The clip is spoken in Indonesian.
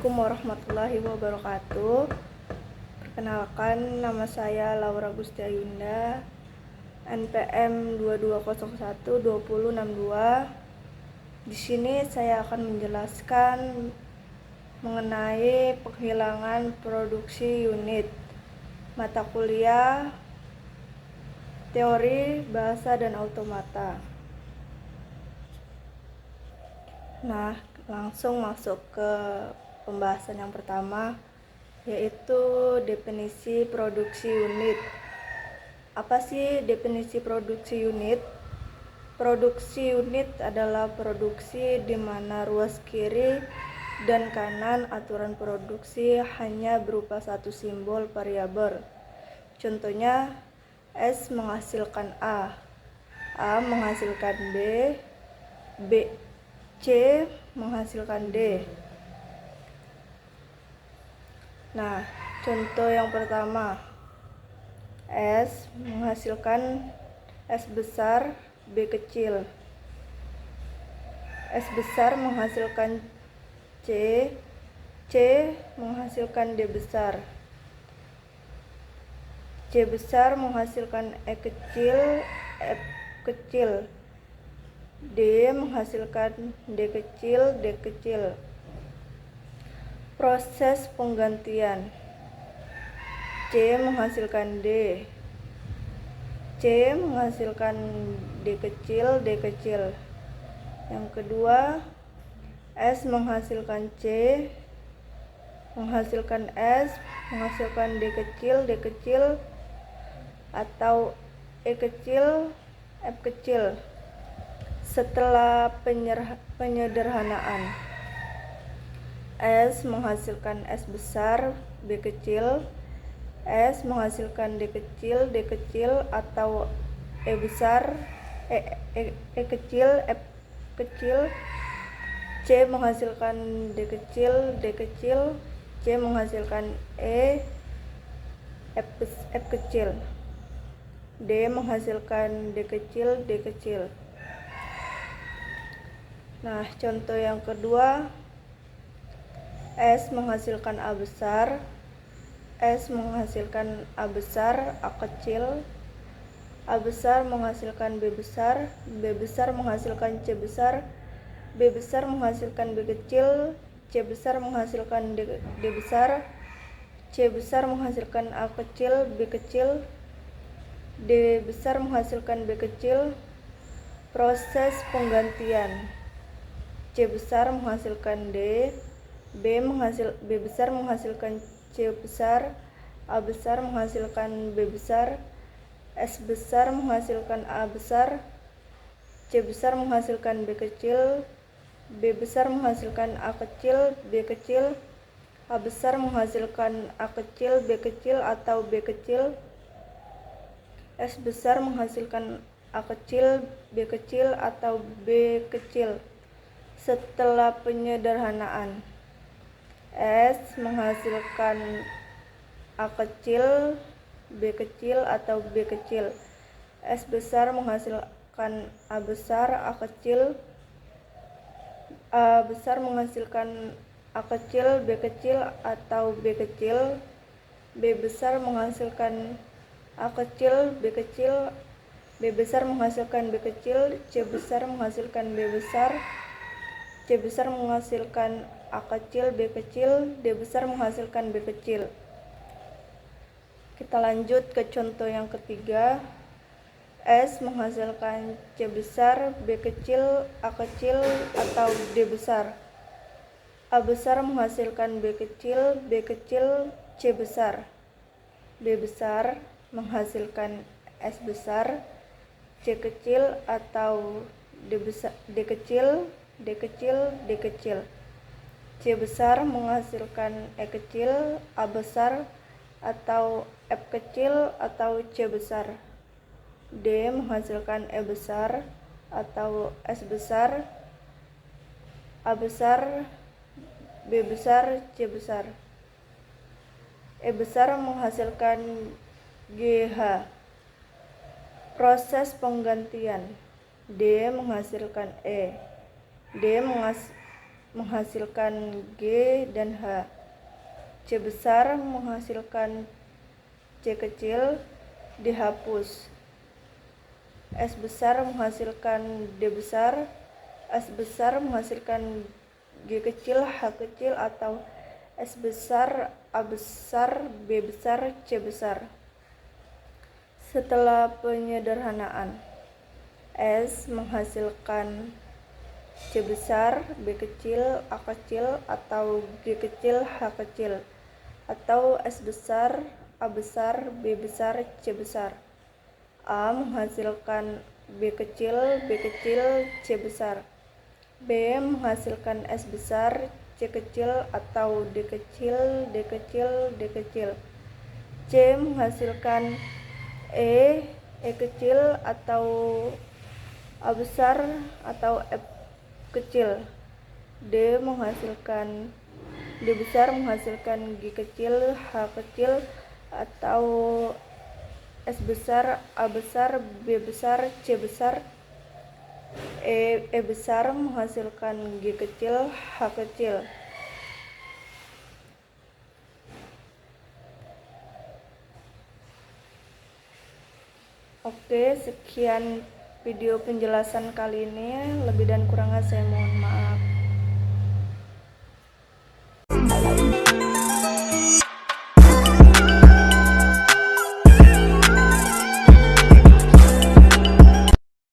Assalamualaikum warahmatullahi wabarakatuh. Perkenalkan, nama saya Laura Gusti Ayunda, NPM 22012062. Di sini saya akan menjelaskan mengenai penghilangan produksi unit mata kuliah teori bahasa dan automata. Nah, langsung masuk ke pembahasan yang pertama, yaitu definisi produksi unit. Apa sih definisi produksi unit? Produksi unit adalah produksi di mana ruas kiri dan kanan aturan produksi hanya berupa satu simbol variabel. Contohnya, S menghasilkan A menghasilkan B, C menghasilkan D. Nah, contoh yang pertama, S menghasilkan S besar, B kecil. S besar menghasilkan C menghasilkan D besar. C besar menghasilkan E kecil, F kecil. D menghasilkan D kecil, D kecil. Proses penggantian. C menghasilkan D. C menghasilkan D kecil, D kecil. Yang kedua, S menghasilkan C, menghasilkan S, menghasilkan D kecil, D kecil, atau E kecil, F kecil. Setelah penyederhanaan, S menghasilkan S besar, B kecil, S menghasilkan D kecil, D kecil, atau E besar, E kecil, F kecil. C menghasilkan D kecil, D kecil, C menghasilkan E, F kecil. D menghasilkan D kecil, D kecil. Nah, contoh yang kedua, S menghasilkan A besar, S menghasilkan A besar, A kecil, A besar menghasilkan B besar, B besar menghasilkan C besar, B besar menghasilkan B kecil, C besar menghasilkan D besar, C besar menghasilkan A kecil, B kecil, D besar menghasilkan B kecil. Proses penggantian. C besar menghasilkan D, B besar menghasilkan C besar, A besar menghasilkan B besar, S besar menghasilkan A besar, C besar menghasilkan B kecil, B besar menghasilkan A kecil, B kecil, A besar menghasilkan A kecil, B kecil, atau B kecil, S besar menghasilkan A kecil, B kecil, atau B kecil. Setelah penyederhanaan, S menghasilkan A kecil, B kecil, atau B kecil. S besar menghasilkan A besar, A kecil, A besar menghasilkan A kecil, B kecil, atau B kecil. B besar menghasilkan A kecil, B kecil, B besar menghasilkan B kecil, C besar menghasilkan B besar, C besar menghasilkan A kecil, B kecil, D besar menghasilkan B kecil. Kita lanjut ke contoh yang ketiga. S menghasilkan C besar, B kecil, A kecil, atau D besar. A besar menghasilkan B kecil, C besar. B besar menghasilkan S besar, C kecil, atau D kecil, D kecil, D kecil. C besar menghasilkan E kecil, A besar, atau F kecil, atau C besar. D menghasilkan E besar, atau S besar, A besar, B besar, C besar. E besar menghasilkan GH. Proses penggantian. D menghasilkan E. menghasilkan G dan H. C besar menghasilkan C kecil, dihapus. S besar menghasilkan D besar, S besar menghasilkan G kecil, H kecil, atau S besar, A besar, B besar, C besar. Setelah penyederhanaan, S menghasilkan C besar, B kecil, A kecil, atau G kecil, H kecil, atau S besar, A besar, B besar, C besar. A menghasilkan B kecil, C besar. B menghasilkan S besar, C kecil, atau D kecil, D kecil. C menghasilkan E kecil, atau A besar, atau F kecil. D besar menghasilkan G kecil, H kecil, atau S besar, A besar, B besar, C besar. E besar menghasilkan G kecil, H kecil. Oke, sekian video penjelasan kali ini. Lebih dan kurangnya saya mohon maaf.